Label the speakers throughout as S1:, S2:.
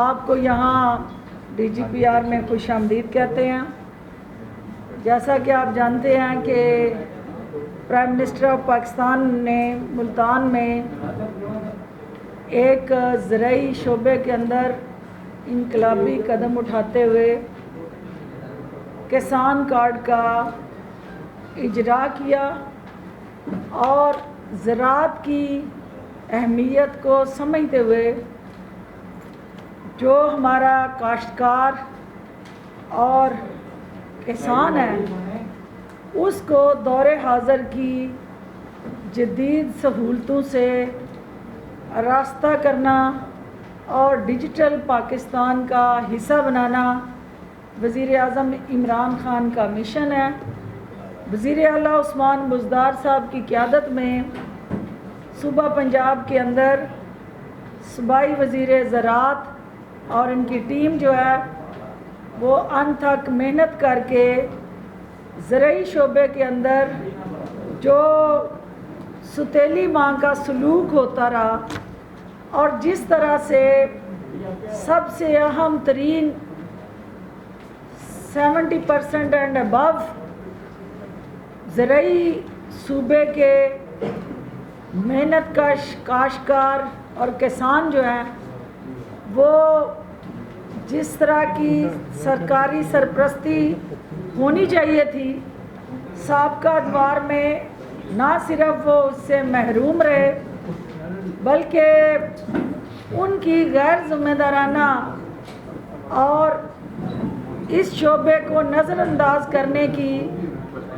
S1: آپ کو یہاں DGPR میں خوش آمدید کہتے ہیں۔ جیسا کہ آپ جانتے ہیں کہ پرائم منسٹر آف پاکستان نے ملتان میں ایک زرعی شعبے کے اندر انقلابی قدم اٹھاتے ہوئے کسان کارڈ کا اجرا کیا اور زراعت کی اہمیت کو سمجھتے ہوئے جو ہمارا کاشتکار اور کسان ہے اس کو دور حاضر کی جدید سہولتوں سے آراستہ کرنا اور ڈیجیٹل پاکستان کا حصہ بنانا وزیر اعظم عمران خان کا مشن ہے۔ وزیر اعلیٰ عثمان بزدار صاحب کی قیادت میں صوبہ پنجاب کے اندر صوبائی وزیر زراعت اور ان کی ٹیم جو ہے وہ انتھک محنت کر کے زرعی شعبے کے اندر جو ستیلی ماں کا سلوک ہوتا رہا اور جس طرح سے سب سے اہم ترین 70% اینڈ ابو زرعی صوبے کے محنت کش کاشتکار اور کسان جو ہیں وہ جس طرح کی سرکاری سرپرستی ہونی چاہیے تھی سابقہ ادوار میں نہ صرف وہ اس سے محروم رہے بلکہ ان کی غیر ذمہ دارانہ اور اس شعبے کو نظر انداز کرنے کی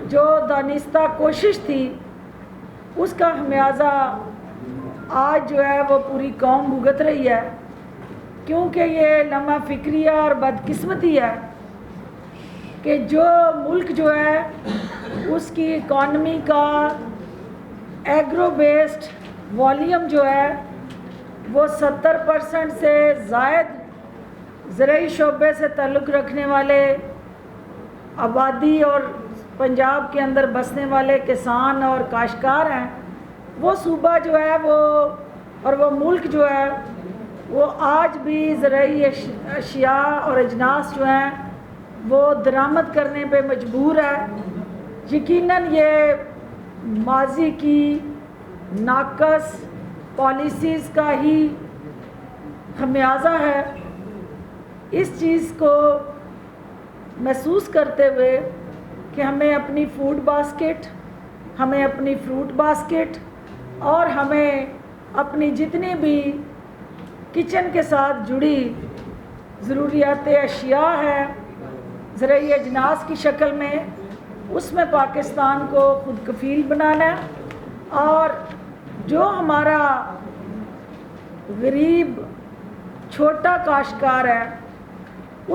S1: جو دانستہ کوشش تھی اس کا خمیازہ آج جو ہے وہ پوری قوم بھگت رہی ہے، کیونکہ یہ لمحہ فکریہ اور بدقسمتی ہے کہ جو ملک جو ہے اس کی اکانومی کا ایگرو بیسڈ والیوم جو ہے وہ 70% سے زائد زرعی شعبے سے تعلق رکھنے والے آبادی اور پنجاب کے اندر بسنے والے کسان اور کاشتکار ہیں، وہ صوبہ جو ہے وہ اور وہ ملک جو ہے وہ آج بھی زرعی اشیاء اور اجناس جو ہیں وہ درآمد کرنے پہ مجبور ہے۔ یقیناً یہ ماضی کی ناقص پالیسیز کا ہی خمیازہ ہے۔ اس چیز کو محسوس کرتے ہوئے کہ ہمیں اپنی فوڈ باسکٹ، ہمیں اپنی فروٹ باسکٹ اور ہمیں اپنی جتنی بھی کچن کے ساتھ جڑی ضروریات اشیاء ہے زرعی اجناس کی شکل میں، اس میں پاکستان کو خود کفیل بنانا ہے اور جو ہمارا غریب چھوٹا کاشتکار ہے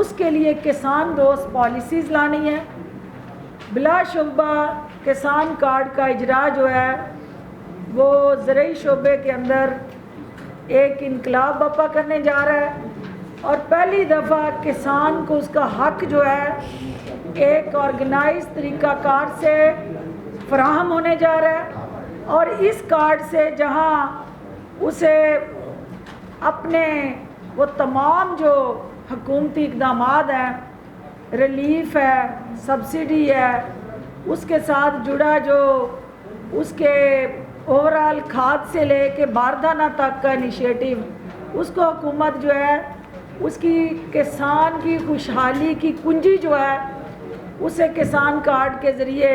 S1: اس کے لیے کسان دوست پالیسیز لانی ہے۔ بلا شبہ کسان کارڈ کا اجرا جو ہے وہ زرعی شعبے کے اندر ایک انقلاب برپا کرنے جا رہا ہے اور پہلی دفعہ کسان کو اس کا حق جو ہے ایک آرگنائز طریقہ کار سے فراہم ہونے جا رہا ہے اور اس کارڈ سے جہاں اسے اپنے وہ تمام جو حکومتی اقدامات ہیں، ریلیف ہے، سبسڈی ہے، اس کے ساتھ جڑا جو اس کے اوورال کھاد سے لے کے باردانہ تک کا انیشیٹو، اس کو حکومت جو ہے اس کی کسان کی خوشحالی کی کنجی جو ہے اسے کسان کارڈ کے ذریعے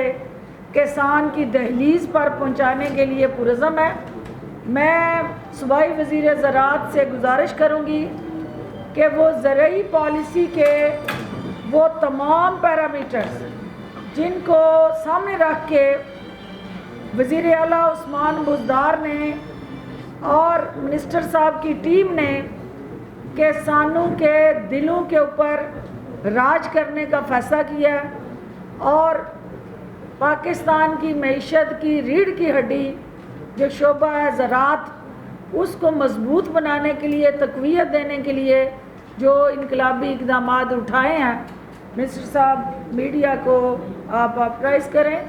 S1: کسان کی دہلیز پر پہنچانے کے لیے پرعزم ہے۔ میں صوبائی وزیر زراعت سے گزارش کروں گی کہ وہ زرعی پالیسی کے وہ تمام پیرامیٹرز جن کو سامنے رکھ کے وزیر اعلیٰ عثمان بزدار نے اور منسٹر صاحب کی ٹیم نے کسانوں کے دلوں کے اوپر راج کرنے کا فیصلہ کیا ہے اور پاکستان کی معیشت کی ریڑھ کی ہڈی جو شعبہ ہے زراعت اس کو مضبوط بنانے کے لیے، تقویت دینے کے لیے جو انقلابی اقدامات اٹھائے ہیں، منسٹر صاحب میڈیا کو آپ اپرائز کریں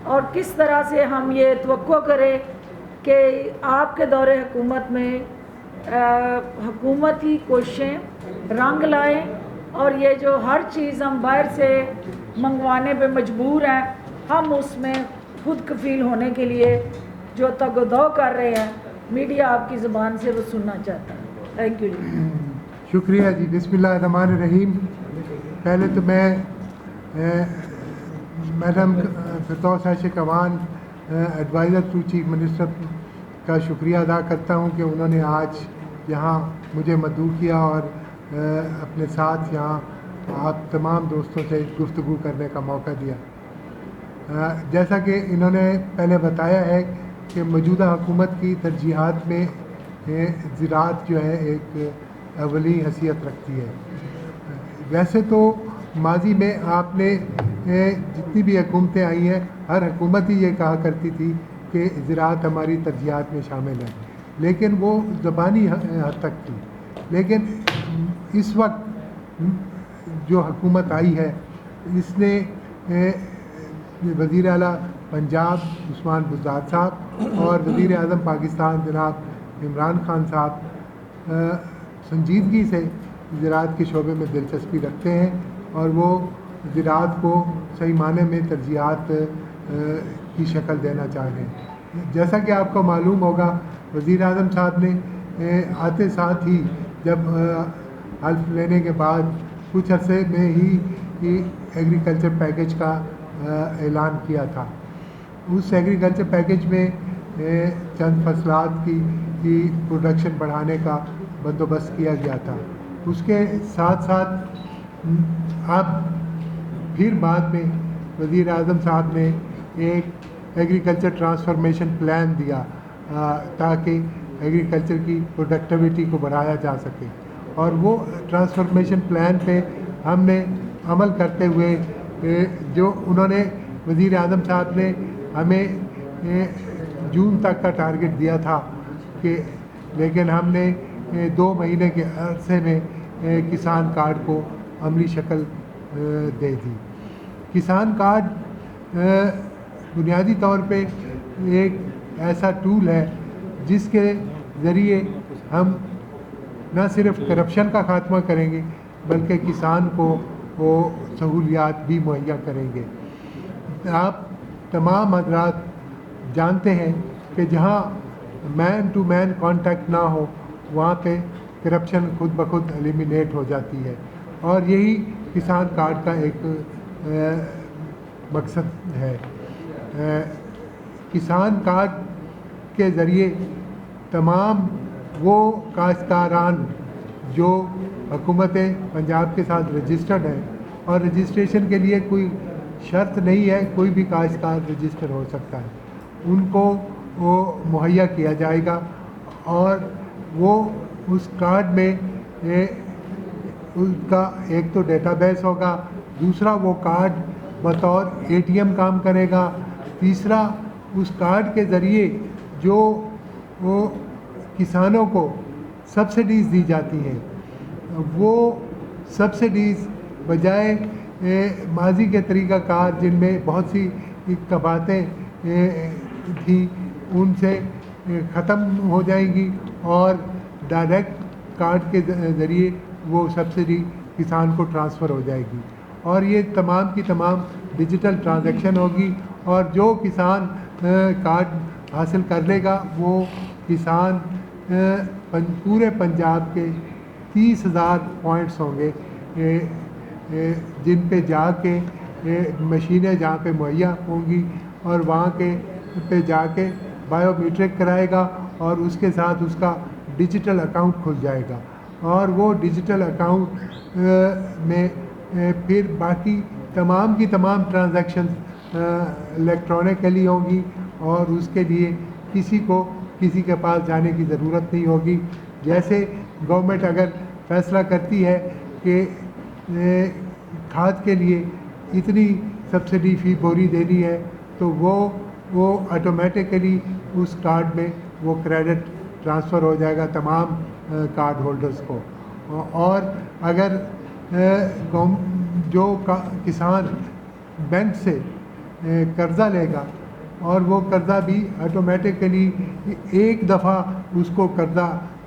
S1: اور کس طرح سے ہم یہ توقع کریں کہ آپ کے دور حکومت میں حکومتی کوششیں رنگ لائیں اور یہ جو ہر چیز ہم باہر سے منگوانے پہ مجبور ہیں، ہم اس میں خود کفیل ہونے کے لیے جو تگ و دو کر رہے ہیں، میڈیا آپ کی زبان سے وہ سننا چاہتا ہے. تھینک یو جی.
S2: شکریہ جی. بسم اللہ الرحمن الرحیم. پہلے تو میں madam Firdous Ashiq Awan adviser to chief minister کا شکریہ ادا کرتا ہوں کہ انہوں نے آج یہاں مجھے مدعو کیا اور اپنے ساتھ یہاں آپ تمام دوستوں سے گفتگو کرنے کا موقع دیا. جیسا کہ انہوں نے پہلے بتایا ہے کہ موجودہ حکومت کی ترجیحات میں زراعت جو ہے ایک اولی حیثیت رکھتی ہے. ویسے تو ماضی میں آپ نے جتنی بھی حکومتیں آئی ہیں، ہر حکومت ہی یہ کہا کرتی تھی کہ زراعت ہماری ترجیحات میں شامل ہے، لیکن وہ زبانی حد تک تھی. لیکن اس وقت جو حکومت آئی ہے، اس نے وزیر اعلیٰ پنجاب عثمان بزدار صاحب اور وزیر اعظم پاکستان جناب عمران خان صاحب سنجیدگی سے زراعت کے شعبے میں دلچسپی رکھتے ہیں اور وہ زراعت کو صحیح معنی میں ترجیحات کی شکل دینا چاہ رہے ہیں. جیسا کہ آپ کو معلوم ہوگا، وزیر اعظم صاحب نے آتے ساتھ ہی جب حلف لینے کے بعد کچھ عرصے میں ہی ایگریکلچر پیکج کا اعلان کیا تھا. اس ایگریکلچر پیکج میں چند فصلات کی پروڈکشن بڑھانے کا بندوبست کیا گیا تھا. اس کے ساتھ ساتھ اب پھر بعد میں وزیر اعظم صاحب نے ایک ایگریکلچر ٹرانسفارمیشن پلان دیا تاکہ ایگریکلچر کی پروڈکٹیوٹی کو بڑھایا جا سکے. اور وہ ٹرانسفارمیشن پلان پہ ہم نے عمل کرتے ہوئے جو انہوں نے وزیر اعظم صاحب نے ہمیں جون تک کا ٹارگٹ دیا تھا کہ، لیکن ہم نے 2 مہینے کے عرصے میں کسان کارڈ کو عملی شکل دے دی. کسان کارڈ بنیادی طور پہ ایک ایسا ٹول ہے جس کے ذریعے ہم نہ صرف کرپشن کا خاتمہ کریں گے بلکہ کسان کو وہ سہولیات بھی مہیا کریں گے. آپ تمام حضرات جانتے ہیں کہ جہاں مین ٹو مین کانٹیکٹ نہ ہو وہاں پہ کرپشن خود بخود ایلیمینیٹ ہو جاتی ہے، اور یہی کسان کارڈ کا ایک مقصد ہے. کسان کارڈ کے ذریعے تمام وہ کاشتکاران جو حکومت پنجاب کے ساتھ رجسٹرڈ ہیں، اور رجسٹریشن کے لیے کوئی شرط نہیں ہے، کوئی بھی کاشتکار رجسٹر ہو سکتا ہے، ان کو وہ مہیا کیا جائے گا. اور وہ اس کارڈ میں ان کا ایک تو ڈیٹا بیس ہوگا، دوسرا وہ کارڈ بطور ATM کام کرے گا، تیسرا اس کارڈ کے ذریعے جو وہ کسانوں کو سبسڈیز دی جاتی ہیں، وہ سبسڈیز بجائے ماضی کے طریقہ کار جن میں بہت سی کباتیں تھیں ان سے ختم ہو جائیں گی، اور ڈائریکٹ کارڈ کے ذریعے وہ سبسڈی کسان کو ٹرانسفر ہو جائے گی. اور یہ تمام کی تمام ڈیجیٹل ٹرانزیکشن ہوگی، اور جو کسان کارڈ حاصل کر لے گا وہ کسان پورے پنجاب کے 30,000 پوائنٹس ہوں گے جن پہ جا کے مشینیں جہاں پہ مہیا ہوں گی، اور وہاں کے پہ جا کے بایو میٹرک کرائے گا، اور اس کے ساتھ اس کا ڈیجیٹل اکاؤنٹ کھل جائے گا. اور وہ ڈیجیٹل اکاؤنٹ میں پھر باقی تمام کی تمام ٹرانزیکشنز الیکٹرانکلی ہوں گی، اور اس کے لیے کسی کے پاس جانے کی ضرورت نہیں ہوگی. جیسے گورنمنٹ اگر فیصلہ کرتی ہے کہ کھاد کے لیے اتنی سبسڈی فی بوری دینی ہے تو وہ آٹومیٹیکلی اس کارڈ میں وہ کریڈٹ ٹرانسفر ہو جائے گا تمام کارڈ ہولڈرز کو. اور اگر جو کسان بینک سے قرضہ لے گا اور وہ قرضہ بھی آٹومیٹیکلی ایک دفعہ اس کو قرضہ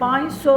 S1: 500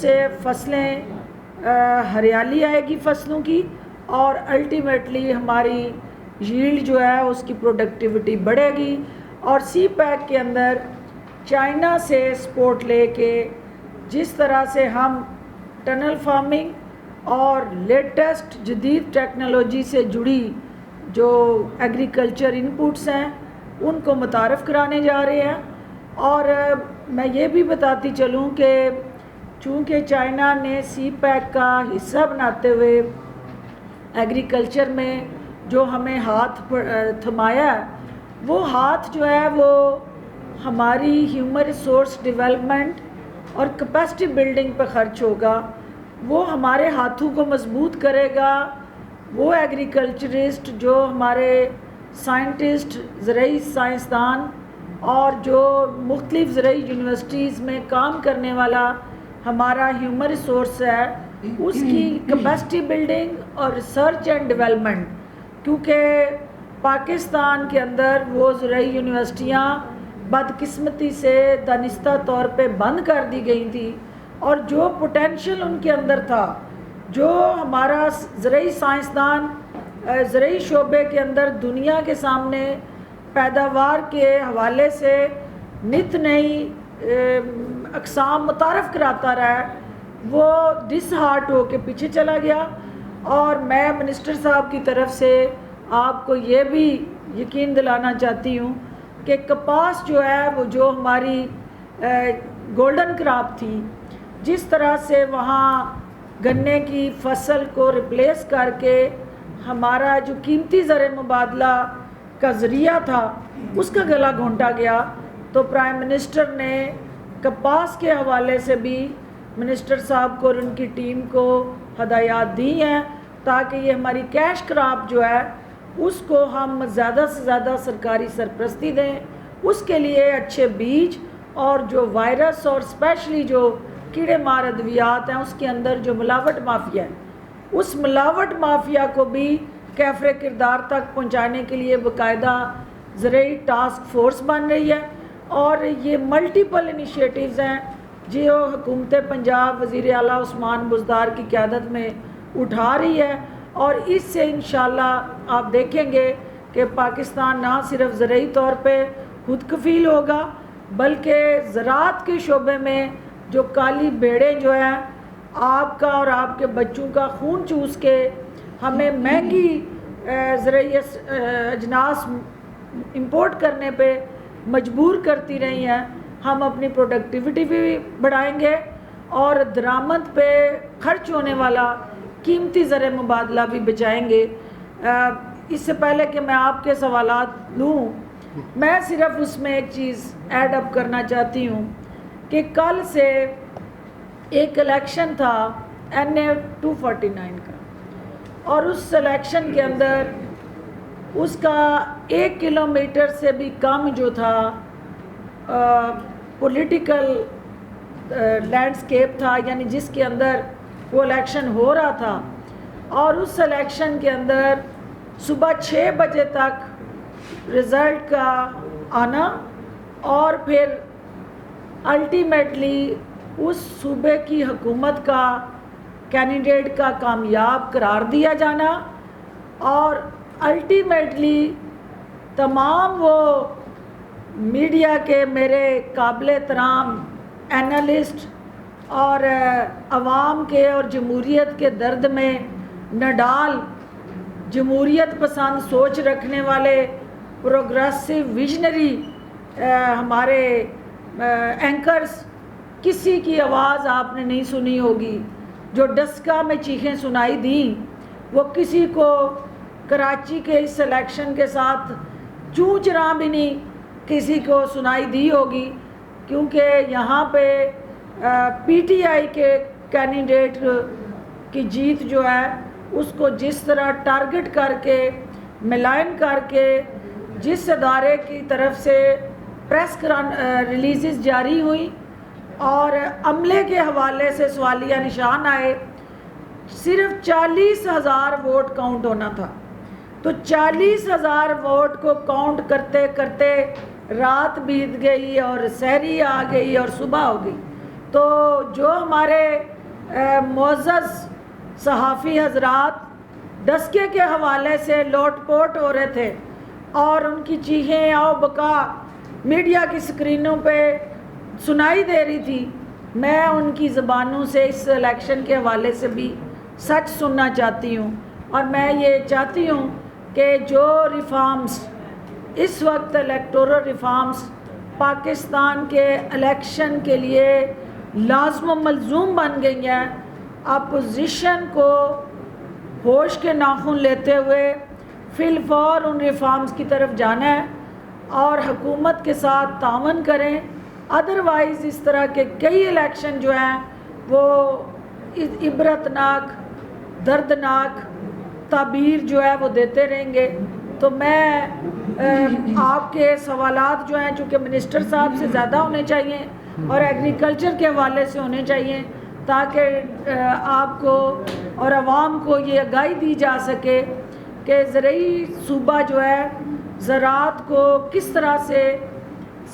S1: سے فصلیں ہریالی آئے گی فصلوں کی، اور الٹیمیٹلی ہماری ییلڈ جو ہے اس کی پروڈکٹیوٹی بڑھے گی. اور سی پیک کے اندر چائنا سے سپورٹ لے کے جس طرح سے ہم ٹنل فارمنگ اور لیٹسٹ جدید ٹیکنالوجی سے جڑی جو ایگریکلچر انپوٹس ہیں ان کو متعارف کرانے جا رہے ہیں. اور میں یہ بھی بتاتی چلوں کہ چونکہ چائنا نے سی پیک کا حصہ بناتے ہوئے ایگریکلچر میں جو ہمیں ہاتھ تھمایا ہے، وہ ہاتھ جو ہے وہ ہماری ہیومن ریسورس ڈیولپمنٹ اور کیپیسٹی بلڈنگ پہ خرچ ہوگا. وہ ہمارے ہاتھوں کو مضبوط کرے گا. وہ ایگریکلچرسٹ جو ہمارے سائنٹسٹ، زرعی سائنسدان اور جو مختلف زرعی یونیورسٹیز میں کام کرنے والا ہمارا ہیومن ریسورس ہے، اس کی کیپیسٹی بلڈنگ اور ریسرچ اینڈ ڈیولپمنٹ. کیونکہ پاکستان کے اندر وہ زرعی یونیورسٹیاں بدقسمتی سے دانستہ طور پہ بند کر دی گئی تھی، اور جو پوٹینشیل ان کے اندر تھا، جو ہمارا زرعی سائنسدان زرعی شعبے کے اندر دنیا کے سامنے پیداوار کے حوالے سے نت نئی اقسام متعارف کراتا رہا ہے، وہ ڈس ہارٹ ہو کے پیچھے چلا گیا. اور میں منسٹر صاحب کی طرف سے آپ کو یہ بھی یقین دلانا چاہتی ہوں کہ کپاس جو ہے وہ جو ہماری گولڈن کراپ تھی، جس طرح سے وہاں گنے کی فصل کو ریپلیس کر کے ہمارا جو قیمتی زر مبادلہ کا ذریعہ تھا اس کا گلا گھونٹا گیا، تو پرائم منسٹر نے کپاس کے حوالے سے بھی منسٹر صاحب کو اور ان کی ٹیم کو ہدایات دی ہیں تاکہ یہ ہماری کیش کراپ جو ہے اس کو ہم زیادہ سے زیادہ سرکاری سرپرستی دیں. اس کے لیے اچھے بیج اور جو وائرس اور اسپیشلی جو کیڑے مار ادویات ہیں اس کے اندر جو ملاوٹ مافیا ہے، اس ملاوٹ مافیا کو بھی کیفر کردار تک پہنچانے کے لیے باقاعدہ زرعی ٹاسک فورس بن رہی ہے. اور یہ ملٹیپل انیشیٹیوز ہیں جو حکومت پنجاب وزیر اعلیٰ عثمان بزدار کی قیادت میں اٹھا رہی ہے، اور اس سے انشاءاللہ آپ دیکھیں گے کہ پاکستان نہ صرف زرعی طور پہ خود کفیل ہوگا بلکہ زراعت کے شعبے میں جو کالی بیڑیں جو ہیں آپ کا اور آپ کے بچوں کا خون چوس کے ہمیں مہنگی زرعی اجناس امپورٹ کرنے پہ مجبور کرتی رہی ہیں، ہم اپنی پروڈکٹیوٹی بھی بڑھائیں گے اور درآمد پہ خرچ ہونے والا قیمتی زر مبادلہ بھی بچائیں گے. اس سے پہلے کہ میں آپ کے سوالات لوں، میں صرف اس میں ایک چیز ایڈ اپ کرنا چاہتی ہوں کہ کل سے ایک الیکشن تھا NA 249 کا، اور اس الیکشن کے اندر اس کا 1 کلومیٹر سے بھی کم جو تھا پولیٹیکل لینڈسکیپ تھا، یعنی جس کے اندر وہ الیکشن ہو رہا تھا. اور اس الیکشن کے اندر صبح 6 بجے تک رزلٹ کا آنا اور پھر الٹیمیٹلی اس صوبے کی حکومت کا کینڈیڈیٹ کا کامیاب قرار دیا جانا، اور الٹیمیٹلی تمام وہ میڈیا کے میرے قابل احترام اینالسٹ اور عوام کے اور جمہوریت کے درد میں نہ ڈال جمہوریت پسند سوچ رکھنے والے پروگریسو ویژنری ہمارے اینکرز، کسی کی آواز آپ نے نہیں سنی ہوگی. جو ڈسکا میں چیخیں سنائی دیں وہ کسی کو کراچی کے اس الیکشن کے ساتھ چوں چراں بھی نہیں کسی کو سنائی دی ہوگی، کیونکہ یہاں پہ PTI کے کینڈیڈیٹ کی جیت جو ہے اس کو جس طرح ٹارگٹ کر کے ملائن کر کے جس ادارے کی طرف سے پریس ریلیزز جاری ہوئیں اور عملے کے حوالے سے سوالیہ نشان آئے، صرف 40,000 ووٹ کاؤنٹ ہونا تھا. تو 40,000 ووٹ کو کاؤنٹ کرتے کرتے رات بیت گئی اور سحری آ گئی اور صبح ہو گئی. تو جو ہمارے معزز صحافی حضرات ڈسکے کے حوالے سے لوٹ پوٹ ہو رہے تھے اور ان کی چیخیں آؤ بکا میڈیا کی سکرینوں پہ سنائی دے رہی تھی، میں ان کی زبانوں سے اس الیکشن کے حوالے سے بھی سچ سننا چاہتی ہوں، اور میں یہ چاہتی ہوں کہ جو ریفارمز اس وقت الیکٹورل ریفارمز پاکستان کے الیکشن کے لیے لازم و ملزوم بن گئی ہیں، اپوزیشن کو ہوش کے ناخن لیتے ہوئے فی الفور ان ریفارمز کی طرف جانا ہے اور حکومت کے ساتھ تعاون کریں، ادروائز اس طرح کے کئی الیکشن جو ہیں وہ عبرتناک دردناک تعبیر جو ہے وہ دیتے رہیں گے۔ تو میں آپ کے سوالات جو ہیں چونکہ منسٹر صاحب سے زیادہ ہونے چاہیے اور ایگریکلچر کے حوالے سے ہونے چاہیے تاکہ آپ کو اور عوام کو یہ آگاہی دی جا سکے کہ زرعی صوبہ جو ہے زراعت کو کس طرح سے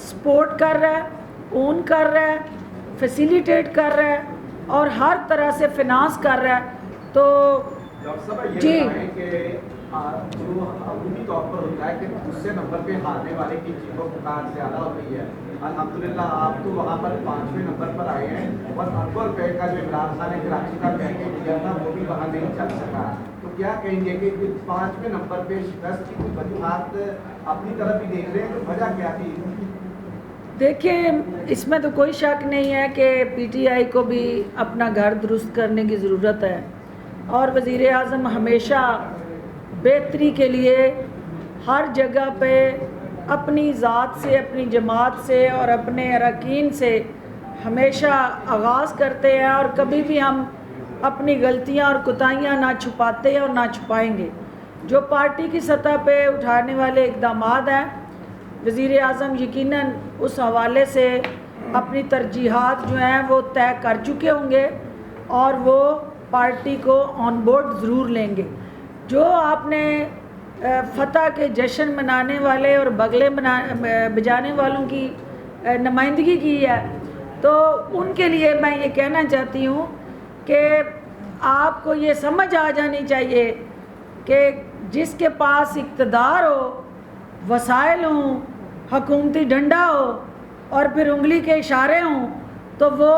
S1: سپورٹ کر رہا ہے، اون کر رہا ہے، فیسیلیٹیٹ کر رہا ہے اور ہر طرح سے فنانس کر رہا ہے۔ تو جی
S3: جو عمومی طور پر ہوتا ہے کہ دوسرے نمبر پہ ہارنے والے کی چیخ و پکار زیادہ ہو رہی ہے، الحمدللہ آپ تو وہاں پر 5ویں نمبر پر آئے ہیں اور 100 روپے کا جو عمران خان نے کراچی کا پیکیج دیا تھا وہ بھی وہاں نہیں چل سکا، تو کیا کہیں گے کہ 5ویں نمبر پہ شکست کی کوئی وجوہات اپنی طرف ہی دیکھ رہے ہیں، تو وجہ کیا تھی؟
S1: دیکھیں اس میں تو کوئی شک نہیں ہے کہ پی ٹی آئی کو بھی اپنا گھر درست کرنے کی ضرورت ہے، اور وزیر اعظم ہمیشہ بہتری کے لیے ہر جگہ پہ اپنی ذات سے، اپنی جماعت سے اور اپنے اراکین سے ہمیشہ آغاز کرتے ہیں، اور کبھی بھی ہم اپنی غلطیاں اور کوتاہیاں نہ چھپاتے ہیں اور نہ چھپائیں گے۔ جو پارٹی کی سطح پہ اٹھانے والے اقدامات ہیں وزیر اعظم یقیناً اس حوالے سے اپنی ترجیحات جو ہیں وہ طے کر چکے ہوں گے اور وہ پارٹی کو آن بورڈ ضرور لیں گے۔ جو آپ نے فتح کے جشن منانے والے اور بغلے بجانے والوں کی نمائندگی کی ہے، تو ان کے لیے میں یہ کہنا چاہتی ہوں کہ آپ کو یہ سمجھ آ جانی چاہیے کہ جس کے پاس اقتدار ہو، وسائل ہوں، حکومتی ڈنڈا ہو اور پھر انگلی کے اشارے ہوں تو وہ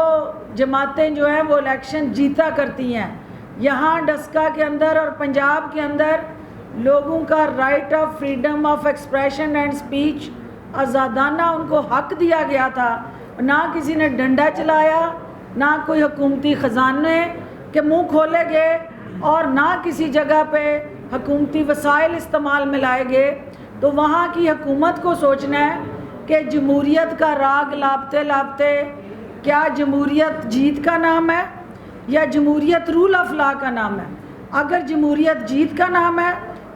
S1: جماعتیں جو ہیں وہ الیکشن جیتا کرتی ہیں۔ یہاں ڈسکا کے اندر اور پنجاب کے اندر لوگوں کا right of freedom of expression and speech آزادانہ ان کو حق دیا گیا تھا، نہ کسی نے ڈنڈا چلایا، نہ کوئی حکومتی خزانے کے منہ کھولے گئے اور نہ کسی جگہ پہ حکومتی وسائل استعمال میں لائے گئے۔ تو وہاں کی حکومت کو سوچنا ہے کہ جمہوریت کا راگ لاپتے لاپتے کیا جمہوریت جیت کا نام ہے یا جمہوریت رول آف لا کا نام ہے۔ اگر جمہوریت جیت کا نام ہے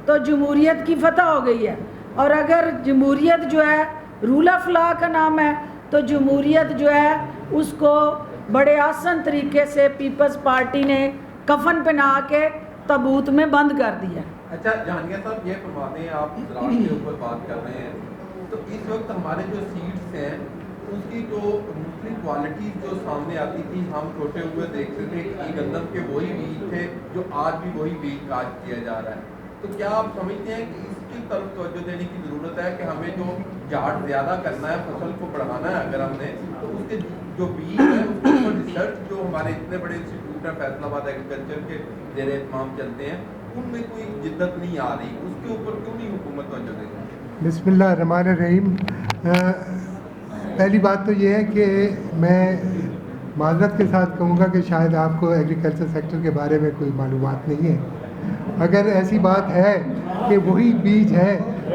S1: تو جمہوریت کی فتح ہو گئی ہے، اور اگر جمہوریت جو ہے رول آف لا کا نام ہے تو جمہوریت جو ہے اس کو بڑے آسان طریقے سے پیپلز پارٹی نے کفن پہنا کے تابوت میں بند کر دیا۔
S4: اچھا جہانگیر صاحب یہ فرما دیں، آپ زراعت کے اوپر بات کر رہے ہیں، تو اس وقت ہمارے جو سیڈس ہیں اس کی جو مختلف کوالٹیز جو سامنے آتی تھی، ہم چھوٹے ہوئے دیکھتے تھے کہ گندم کے وہی بیج تھے جو آج بھی وہی بیج کاج کیا جا رہا ہے، تو کیا آپ سمجھتے ہیں کہ اس کی طرف توجہ دینے کی ضرورت ہے کہ ہمیں جو جاٹ زیادہ کرنا ہے، فصل کو بڑھانا ہے اگر ہم نے، تو اس کے جو بیج ہے اس کے اوپر ریسرچ جو ہمارے اتنے بڑے انسٹیٹیوٹ ہیں فیصل آباد ایگریکلچر کے زیر اہتمام چلتے ہیں، ان میں کوئی جدت نہیں آ رہی، اس کے اوپر کیوں نہیں حکومت توجہ دے رہی؟
S2: بسم اللہ الرحمن الرحیم۔ پہلی بات تو یہ ہے کہ میں معذرت کے ساتھ کہوں گا کہ شاید آپ کو ایگریکلچر سیکٹر کے بارے میں کوئی معلومات نہیں ہے۔ اگر ایسی بات ہے کہ وہی بیج ہے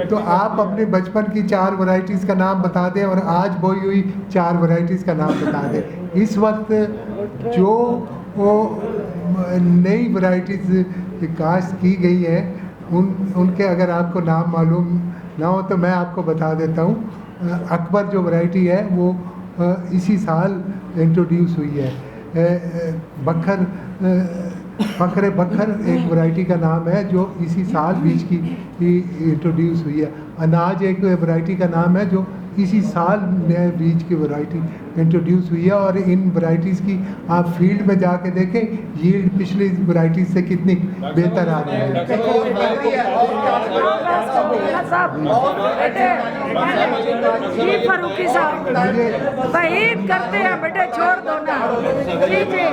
S2: تو آپ اپنے بچپن کی 4 ورائٹیز کا نام بتا دیں اور آج بوئی ہوئی 4 ورائٹیز کا نام بتا دیں۔ اس وقت جو نئی ورائٹیز کاشت کی گئی ہیں ان کے اگر آپ کو نام معلوم نہ ہو تو میں آپ کو بتا دیتا ہوں۔ اکبر جو ورائٹی ہے وہ اسی سال انٹروڈیوس ہوئی ہے۔ فخر بکھر ایک ورائٹی کا نام ہے جو اسی سال بیج کی انٹروڈیوس ہوئی ہے۔ اناج ایک ورائٹی کا نام ہے جو اسی سال نئے بیج کی ورائٹی انٹروڈیوس ہوئی ہے، اور ان ورائٹیز کی آپ فیلڈ میں جا کے دیکھیں ییلڈ پچھلی ورائٹیز سے کتنی بہتر آ رہی ہے۔
S1: جی فاروقی صاحب بعید کرتے ہیں بیٹے، چھوڑ دو نا۔ جی جی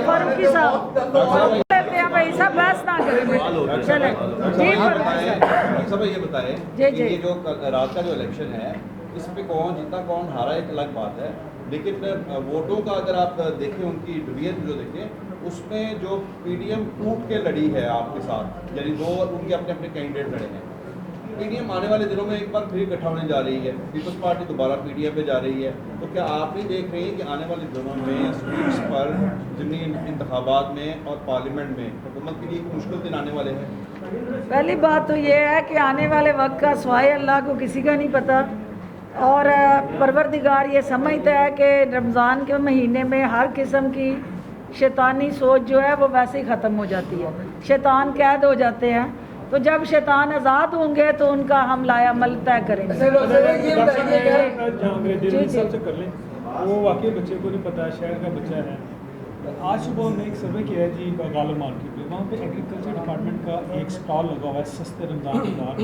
S1: فاروقی صاحب لیتے ہیں بھائی صاحب، بحث نہ کریں بیٹے، چلیں جی فاروقی صاحب۔
S5: صاحب یہ بتائیں
S1: جی
S5: کہ
S1: جی
S5: یہ جو رات کا جو الیکشن ہے اس پہ کون جیتا کون ہارا ایک الگ بات ہے، لیکن ووٹوں کا اگر آپ دیکھیں ان کی ڈویژن جو دیکھیں اس میں جو پی ڈی ایم ٹوٹ کے لڑی ہے آپ کے ساتھ، یعنی دو ان کے اپنے اپنے کینڈیڈیٹ لڑے ہیں، پی ڈی ایم آنے والے دنوں میں ایک بار پھر اکٹھا ہونے جا رہی ہے، پیپلز پارٹی دوبارہ پی ڈی ایم پہ جا رہی ہے، تو کیا آپ نہیں دیکھ رہے ہیں کہ آنے والے دنوں میں سیٹس پر ضمنی انتخابات میں اور پارلیمنٹ میں حکومت کے لیے ایک مشکل دن آنے والے ہیں؟
S1: پہلی بات تو یہ ہے کہ آنے والے وقت کا سوائے اللہ کو کسی کا نہیں پتہ، اور پروردگار یہ سمجھتا ہے کہ رمضان کے مہینے میں ہر قسم کی شیطانی سوچ جو ہے وہ ویسے ہی ختم ہو جاتی ہے، شیطان قید ہو جاتے ہیں، تو جب شیطان آزاد ہوں گے تو ان کا ہم لائے عمل طے کریں گے۔
S6: جی سب سے کر لیں، وہ واقعی بچے کو نہیں پتا، شہر کا بچہ ہے۔ آج صبح میں ایک سروے کیا ہے جی غالب مارکیٹ پہ، وہاں پہ ایگریکلچر ڈپارٹمنٹ کا ایک سٹال لگا ہوا ہے سستے رمضان کے بعد،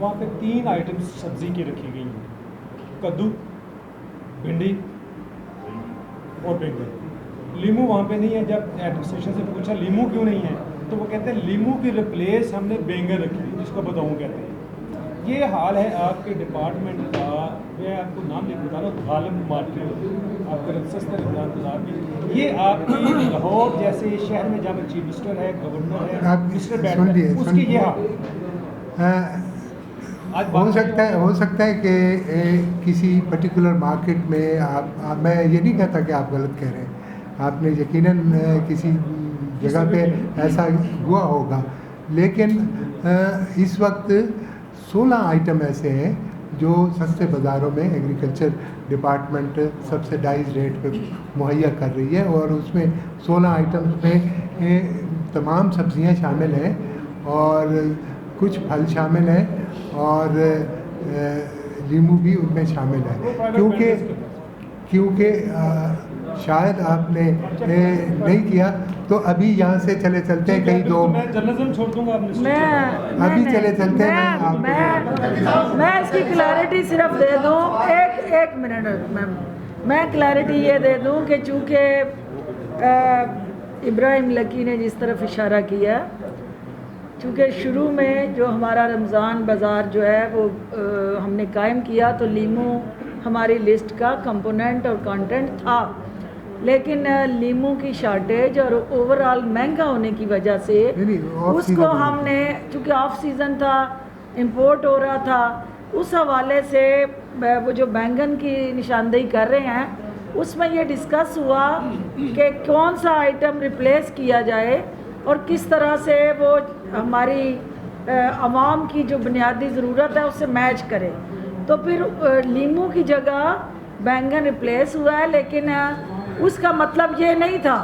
S6: وہاں پہ 3 آئٹمس سبزی کی رکھی گئی ہیں، کدو، بھنڈی اور بیگن۔ لیمو وہاں پہ نہیں ہے۔ جب ایڈمنسٹریشن سے پوچھا لیمو کیوں نہیں ہے تو وہ کہتے ہیں لیمو کی ریپلیس ہم نے بینگن رکھی، جس کو بتاؤں کہتے ہیں۔ یہ حال ہے آپ کے ڈپارٹمنٹ کا، میں آپ کو نام لکھ بتا رہا ہوں، غالب مارکیٹ، آپ کا سستے رمضان بازار میں۔ یہ آپ کی لاہور جیسے شہر میں جہاں چیف منسٹر ہے، گورنر ہے، منسٹر بیٹھتا ہے، اس کی یہ حال
S2: ہو سکتا ہے کہ کسی پرٹیکولر مارکیٹ میں میں یہ نہیں کہتا کہ آپ غلط کہہ رہے ہیں، آپ نے یقیناً کسی جگہ پہ ایسا ہوا ہوگا، لیکن اس وقت 16 آئٹم ایسے ہیں جو سستے بازاروں میں ایگریکلچر ڈپارٹمنٹ سبسڈائز ریٹ پہ مہیا کر رہی ہے، اور اس میں 16 آئٹمس میں تمام سبزیاں شامل ہیں اور کچھ پھل شامل ہیں اور لیمو بھی ان میں شامل ہے، کیونکہ شاید آپ نے نہیں کیا تو ابھی یہاں سے چلے چلتے ہیں کہیں دو،
S6: میں جرنلزم چھوڑ دوں گا،
S2: ابھی چلے چلتے ہیں
S1: میں اس کی کلیئرٹی صرف دے دوں، ایک منٹ میں کلیئرٹی یہ دے دوں کہ چونکہ ابراہیم لکی نے جس طرف اشارہ کیا، چونکہ شروع میں جو ہمارا رمضان بازار جو ہے وہ ہم نے قائم کیا تو لیمو ہماری لسٹ کا کمپوننٹ اور کانٹینٹ تھا، لیکن لیمو کی شارٹیج اور اوور آل مہنگا ہونے کی وجہ سے اس کو ہم نے، چونکہ آف سیزن تھا، امپورٹ ہو رہا تھا، اس حوالے سے وہ جو بینگن کی نشاندہی کر رہے ہیں اس میں یہ ڈسکس ہوا کہ کون سا آئٹم ریپلیس کیا جائے اور کس طرح سے وہ ہماری عوام کی جو بنیادی ضرورت ہے اس سے میچ کرے، تو پھر لیمو کی جگہ بینگن ریپلیس ہوا ہے، لیکن اس کا مطلب یہ نہیں تھا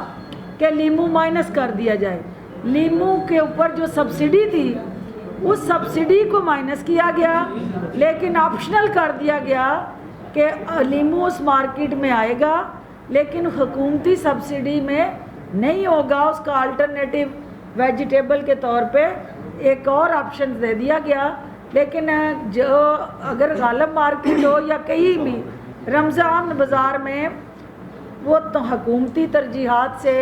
S1: کہ لیمو مائنس کر دیا جائے، لیمو کے اوپر جو سبسڈی تھی اس سبسڈی کو مائنس کیا گیا، لیکن آپشنل کر دیا گیا کہ لیمو اس مارکیٹ میں آئے گا لیکن حکومتی سبسڈی میں نہیں ہوگا، اس کا الٹرنیٹیو ویجیٹیبل کے طور پہ ایک اور آپشن دے دیا گیا۔ لیکن جو اگر غالب مارکیٹ ہو یا کہیں بھی رمضان بازار میں وہ تو حکومتی ترجیحات سے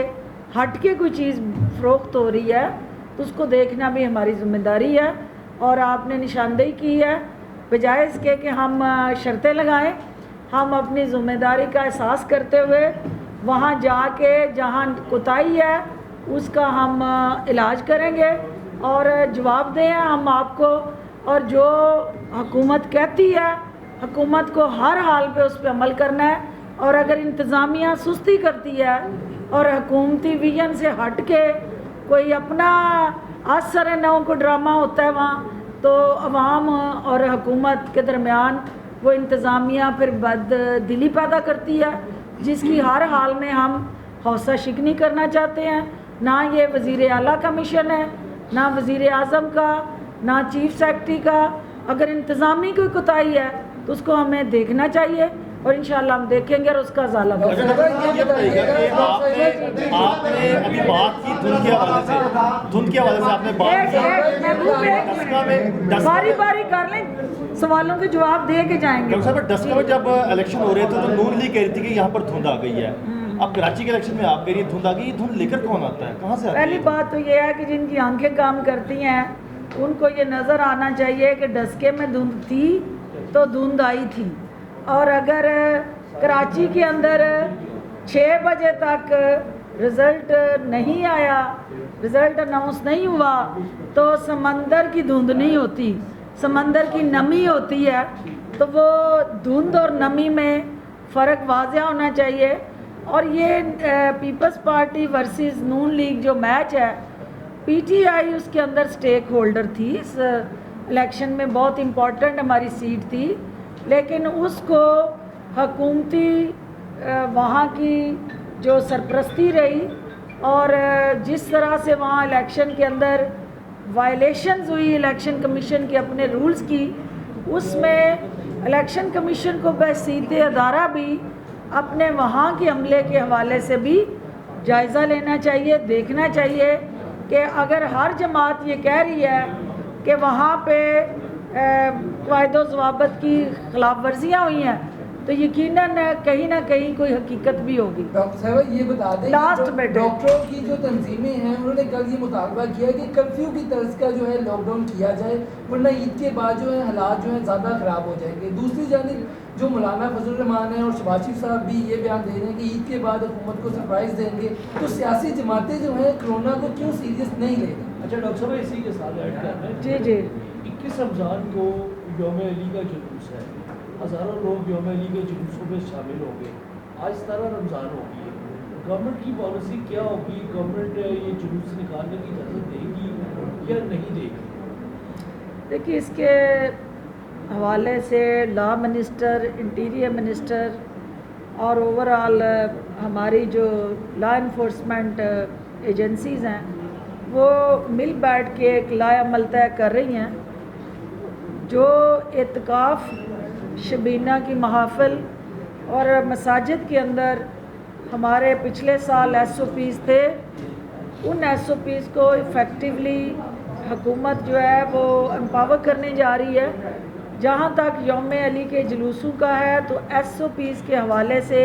S1: ہٹ کے کوئی چیز فروخت ہو رہی ہے تو اس کو دیکھنا بھی ہماری ذمہ داری ہے، اور آپ نے نشاندہی کی ہے، بجائے اس کے کہ ہم شرطیں لگائیں، ہم اپنی ذمہ داری کا احساس کرتے ہوئے وہاں جا کے جہاں کوتاہی ہے اس کا ہم علاج کریں گے اور جواب دیں ہم آپ کو، اور جو حکومت کہتی ہے حکومت کو ہر حال پہ اس پہ عمل کرنا ہے، اور اگر انتظامیہ سستی کرتی ہے اور حکومتی ویژن سے ہٹ کے کوئی اپنا اثر نو کو ڈرامہ ہوتا ہے وہاں، تو عوام اور حکومت کے درمیان وہ انتظامیہ پھر بد دلی پیدا کرتی ہے، جس کی ہر حال میں ہم حوصلہ شکنی کرنا چاہتے ہیں۔ نہ یہ وزیر اعلیٰ کا مشن ہے، نہ وزیر اعظم کا، نہ چیف سیکرٹری کا۔ اگر انتظامی کوئی کوتاہی ہے تو اس کو ہمیں دیکھنا چاہیے اور انشاءاللہ ہم دیکھیں گے اور اس کا ازالہ کریں گے۔
S7: یہ بتائیے گا کہ آپ نے ابھی بات کی دھند کے حوالے سے آپ نے بات کی
S1: باری باری کر لیں، سوالوں کے جواب دے کے جائیں گے۔
S7: ڈاکٹر صاحب ڈسکا میں جب الیکشن ہو رہے تھے تو نون لیگ کہہ رہی تھی کہ یہاں پر دھند آ گئی ہے، اب کراچی کے الیکشن میں آپ کہہ رہی ہیں دھند آ گئی، دھند لے کر کون آتا ہے، کہاں سے آتی ہے؟
S1: پہلی بات تو یہ ہے کہ جن کی آنکھیں کام کرتی ہیں ان کو یہ نظر آنا چاہیے کہ ڈسکے میں دھند تھی تو دھند آئی تھی، اور اگر کراچی کے اندر 6 بجے تک رزلٹ نہیں آیا، رزلٹ اناؤنس نہیں ہوا، تو سمندر کی دھند نہیں ہوتی، سمندر کی نمی ہوتی ہے، تو وہ دھند اور نمی میں فرق واضح ہونا چاہیے۔ اور یہ پیپلز پارٹی ورسز نون لیگ جو میچ ہے، پی ٹی آئی اس کے اندر سٹیک ہولڈر تھی، اس الیکشن میں بہت امپورٹنٹ ہماری سیٹ تھی، لیکن اس کو حکومتی وہاں کی جو سرپرستی رہی اور جس طرح سے وہاں الیکشن کے اندر وائلیشنز ہوئی الیکشن کمیشن کے اپنے رولز کی، اس میں الیکشن کمیشن کو بحیثیت ادارہ بھی اپنے وہاں کے عملے کے حوالے سے بھی جائزہ لینا چاہیے، دیکھنا چاہیے کہ اگر ہر جماعت یہ کہہ رہی ہے کہ وہاں پہ قواعد و ضوابط کی خلاف ورزیاں ہوئی ہیں تو یقیناً کہیں نہ کہیں کوئی حقیقت بھی ہوگی۔
S8: ڈاکٹر صاحب یہ بتا دیں
S1: لاسٹ میں
S8: ڈاکٹروں کی جو تنظیمیں ہیں انہوں نے کل یہ مطالبہ کیا کہ کرفیو کی طرز کا جو ہے لاک ڈاؤن کیا جائے، ورنہ عید کے بعد جو ہے حالات جو ہیں زیادہ خراب ہو جائیں گے۔ دوسری جانب جو مولانا فضل الرحمان ہیں اور شہباز شریف صاحب بھی یہ بیان دے رہے ہیں کہ عید کے بعد حکومت کو سرپرائز دیں گے، تو سیاسی جماعتیں جو ہیں کرونا کو کیوں سیریس نہیں لے رہی؟
S9: اچھا ڈاکٹر صاحب اسی کے ساتھ ایڈ کرنا ہے،
S1: جی جی
S9: 21 رمضان کو یوم علی کا جلوس ہے، ہزاروں لوگ یوم علی کے جلوسوں میں شامل ہوں گے، آج 17 رمضان ہوگی ہے، گورنمنٹ کی پالیسی کیا ہوگی؟ گورنمنٹ یہ جلوس نکالنے کی اجازت دے گی یا نہیں دے گی؟
S1: دیکھیے اس کے حوالے سے لا منسٹر، انٹیریئر منسٹر اور اوور آل ہماری جو لا انفورسمنٹ ایجنسیز ہیں وہ مل بیٹھ کے ایک لائحہ عمل طے کر رہی ہیں۔ جو اعتکاف، شبینہ کی محافل اور مساجد کے اندر ہمارے پچھلے سال ایس او پیز تھے، ان ایس او پیز کو افیکٹولی حکومت جو ہے وہ امپاور کرنے جا رہی ہے۔ جہاں تک یوم علی کے جلوسوں کا ہے تو ایس او پیز کے حوالے سے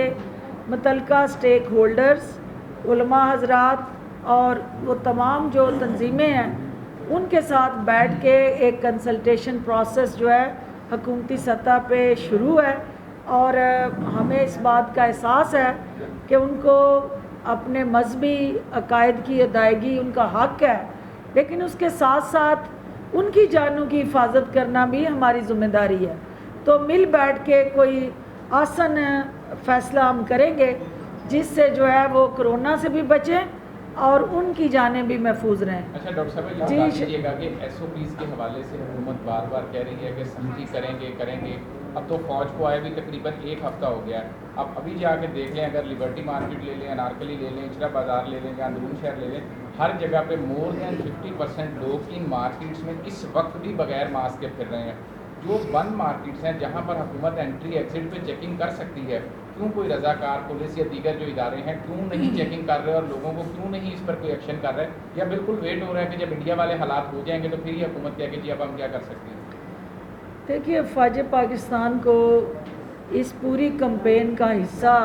S1: متعلقہ سٹیک ہولڈرز، علماء حضرات اور وہ تمام جو تنظیمیں ہیں ان کے ساتھ بیٹھ کے ایک کنسلٹیشن پروسیس جو ہے حکومتی سطح پہ شروع ہے، اور ہمیں اس بات کا احساس ہے کہ ان کو اپنے مذہبی عقائد کی ادائیگی ان کا حق ہے، لیکن اس کے ساتھ ساتھ ان کی جانوں کی حفاظت کرنا بھی ہماری ذمہ داری ہے۔ تو مل بیٹھ کے کوئی آسن فیصلہ ہم کریں گے جس سے جو ہے وہ کرونا سے بھی بچیں اور ان کی جانیں بھی محفوظ رہیں۔
S10: اچھا ڈاکٹر صاحب یہ بتا دیجیے گا کہ ایس او پیز کے حوالے سے حکومت بار بار کہہ رہی ہے کہ سختی کریں گے، اب تو فوج کو آئے بھی تقریباً 1 ہفتہ ہو گیا ہے، اب ابھی جا کے دیکھ لیں، اگر لبرٹی مارکیٹ لے لیں، انارکلی لے لیں، اچرا بازار لے لیں یا اندرون شہر لے لیں، ہر جگہ پہ مور دین 50% لوگ ان مارکیٹس میں اس وقت بھی بغیر ماسک کے پھر رہے ہیں۔ جو بند مارکیٹس ہیں جہاں پر حکومت انٹری ایگزٹ پہ چیکنگ کر سکتی ہے، کیوں کوئی رضاکار پولیس یا دیگر جو ادارے ہیں کیوں نہیں چیکنگ کر رہے اور لوگوں کو کیوں نہیں اس پر کوئی ایکشن کر رہے، یا بالکل ویٹ ہو رہا ہے کہ جب انڈیا والے حالات ہو جائیں گے تو پھر یہ حکومت کہے کہ جی اب ہم کیا کر سکتے ہیں؟
S1: دیکھیے فوج پاکستان کو اس پوری کمپین کا حصہ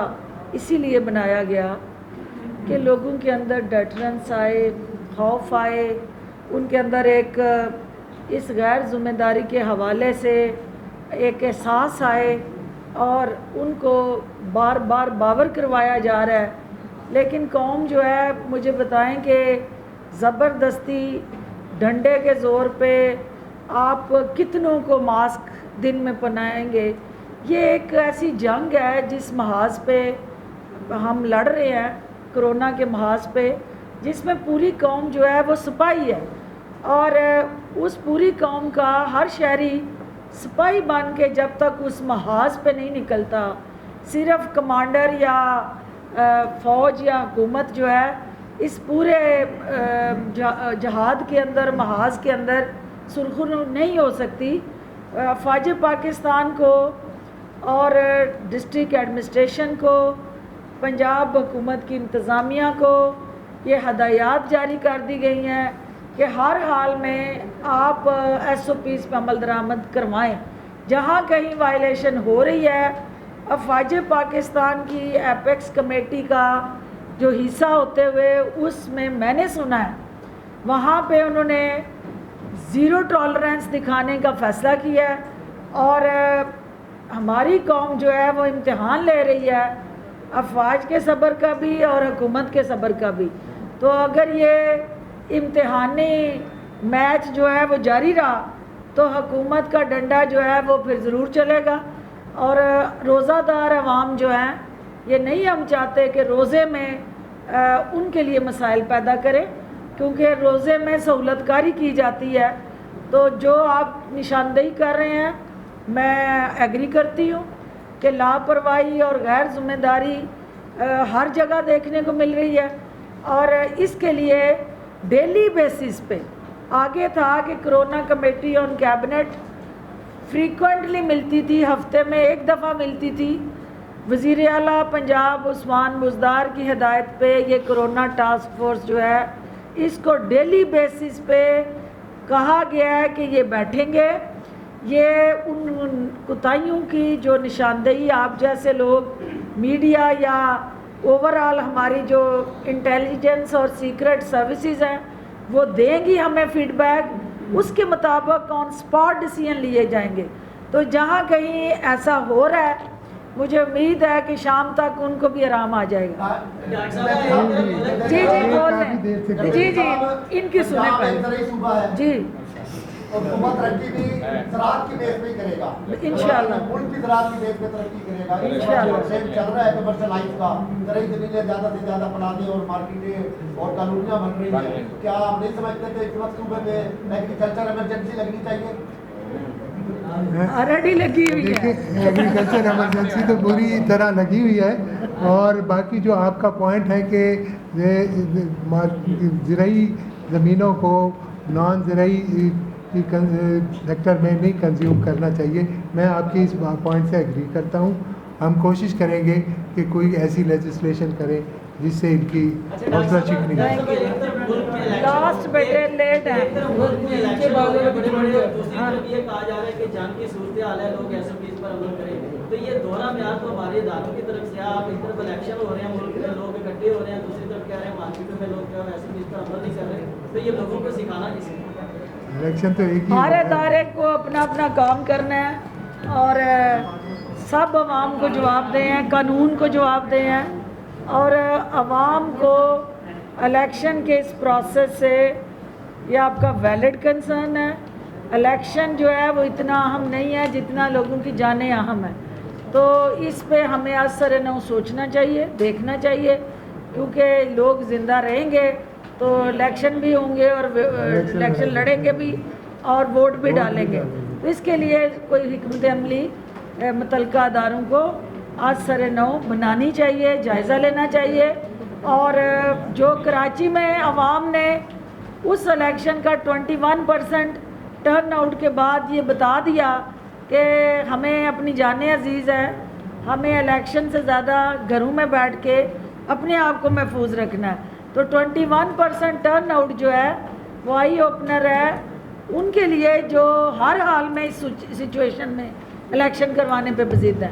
S1: اسی لیے بنایا گیا کہ لوگوں کے اندر ڈیٹرنس آئے، خوف آئے، ان کے اندر ایک اس غیر ذمہ داری کے حوالے سے ایک احساس آئے اور ان کو بار بار باور کروایا جا رہا ہے، لیکن قوم جو ہے مجھے بتائیں کہ زبردستی ڈنڈے کے زور پہ آپ کتنوں کو ماسک دن میں پہنائیں گے؟ یہ ایک ایسی جنگ ہے جس محاذ پہ ہم لڑ رہے ہیں، کرونا کے محاذ پہ، جس میں پوری قوم جو ہے وہ سپاہی ہے، اور اس پوری قوم کا ہر شہری سپاہی بن کے جب تک اس محاذ پہ نہیں نکلتا، صرف کمانڈر یا فوج یا حکومت جو ہے اس پورے جہاد کے اندر، محاذ کے اندر سرخرو نہیں ہو سکتی۔ فوج پاکستان کو اور ڈسٹرکٹ ایڈمنسٹریشن کو، پنجاب حکومت کی انتظامیہ کو یہ ہدایات جاری کر دی گئی ہیں کہ ہر حال میں آپ SOPs پہ عمل درآمد کروائیں. جہاں کہیں وائلیشن ہو رہی ہے، افواج پاکستان کی ایپیکس کمیٹی کا جو حصہ ہوتے ہوئے اس میں نے سنا ہے وہاں پہ انہوں نے زیرو ٹالرنس دکھانے کا فیصلہ کیا ہے، اور ہماری قوم جو ہے وہ امتحان لے رہی ہے افواج کے صبر کا بھی اور حکومت کے صبر کا بھی. تو اگر یہ امتحانی میچ جو ہے وہ جاری رہا تو حکومت کا ڈنڈا جو ہے وہ پھر ضرور چلے گا. اور روزہ دار عوام جو ہیں یہ نہیں ہم چاہتے کہ روزے میں ان کے لیے مسائل پیدا کریں، کیونکہ روزے میں سہولت کاری کی جاتی ہے. تو جو آپ نشاندہی کر رہے ہیں میں ایگری کرتی ہوں کہ لاپرواہی اور غیر ذمہ داری ہر جگہ دیکھنے کو مل رہی ہے، اور اس کے لیے ڈیلی بیسس پہ آگے تھا کہ corona committee on cabinet frequently ملتی تھی، ہفتے میں ایک دفعہ ملتی تھی. وزیر اعلیٰ پنجاب عثمان بزدار کی ہدایت پہ یہ کرونا ٹاسک فورس جو ہے اس کو ڈیلی بیسس پہ کہا گیا ہے کہ یہ بیٹھیں گے. یہ ان کوتاہیوں کی جو نشاندہی آپ جیسے لوگ میڈیا یا اوورآل ہماری جو انٹیلیجنس اور سیکرٹ سروسز ہیں وہ دیں گی ہمیں فیڈ بیک، اس کے مطابق آن اسپاٹ ڈیسیژن لیے جائیں گے. تو جہاں کہیں ایسا ہو رہا ہے مجھے امید ہے کہ شام تک ان کو بھی آرام آ جائے گا. جی بول رہے ہیں، جی ان کی سنیں پہلے. جی
S11: حکومت ترقی بھی زراعت کی بیس پہ ہی کرے گا
S1: انشاءاللہ،
S11: ملک کی زراعت کی بیس پہ ترقی کرے گا.
S1: انشاءاللہ
S11: چل رہا ہے کمرشلائز کا، زرعی زمینیں زیادہ سے زیادہ پلانیں اور مارکیٹیں اور کالونیاں بن رہی ہیں. کیا آپ نہیں سمجھتے کہ اس وقت صوبے میں ایگریکلچر ایمرجنسی لگنی چاہیے؟
S1: آلریڈی لگی ہوئی ہے.
S2: دیکھیں ایگریکلچر ایمرجنسی تو پوری طرح لگی ہوئی ہے، اور باقی جو آپ کا پوائنٹ ہے کہ زرعی زمینوں کو نان زرعی سیکٹر میں نہیں کنزیوم کرنا چاہیے، میں آپ کی اس پوائنٹ سے ایگری کرتا ہوں. ہم کوشش کریں گے کہ کوئی ایسی لیجسلیشن کریں جس سے ان کی حوصلہ چکنی ہو.
S1: لاسٹ بیٹے لیٹ ہے.
S12: دوسری طرف یہ کہا جا رہا ہے کہ جنگ کی صورتحال ہے، لوگ SOPs پر عمل کریں. تو یہ دوہرا معیار تو ہمارے اداروں کی طرف سے آپ ایک طرف الیکشن ہو رہے ہیں، ملک میں لوگ اکٹھے ہو رہے ہیں، دوسری طرف کہہ رہے ہیں مارکیٹوں میں لوگ جو ہے SOPs پر عمل نہیں کر رہے. تو یہ لوگوں کو سکھانا کس کو؟
S2: الیکشن تو ایک ہی
S1: ہر ادارے کو اپنا اپنا کام کرنا ہے اور سب عوام کو جواب دیں ہیں، قانون کو جواب دیں ہیں، اور عوام کو الیکشن کے اس پروسیس سے یہ آپ کا ویلڈ کنسرن ہے. الیکشن جو ہے وہ اتنا اہم نہیں ہے جتنا لوگوں کی جانیں اہم ہیں. تو اس پہ ہمیں اثر نو سوچنا چاہیے، دیکھنا چاہیے، کیونکہ لوگ زندہ رہیں گے تو الیکشن بھی ہوں گے اور الیکشن لڑیں گے بھی اور ووٹ بھی ڈالیں گے. تو اس کے لیے کوئی حکمت عملی متعلقہ اداروں کو آج سر نو بنانی چاہیے، جائزہ لینا چاہیے. اور جو کراچی میں عوام نے اس الیکشن کا 21% ٹرن آؤٹ کے بعد یہ بتا دیا کہ ہمیں اپنی جانیں عزیز ہیں، ہمیں الیکشن سے زیادہ گھروں میں بیٹھ کے اپنے آپ کو محفوظ رکھنا ہے. تو 21% ٹرن آؤٹ جو ہے وہ آئی اوپنر ہے ان کے لیے جو ہر حال میں اس سچویشن میں الیکشن کروانے پہ بضد ہے.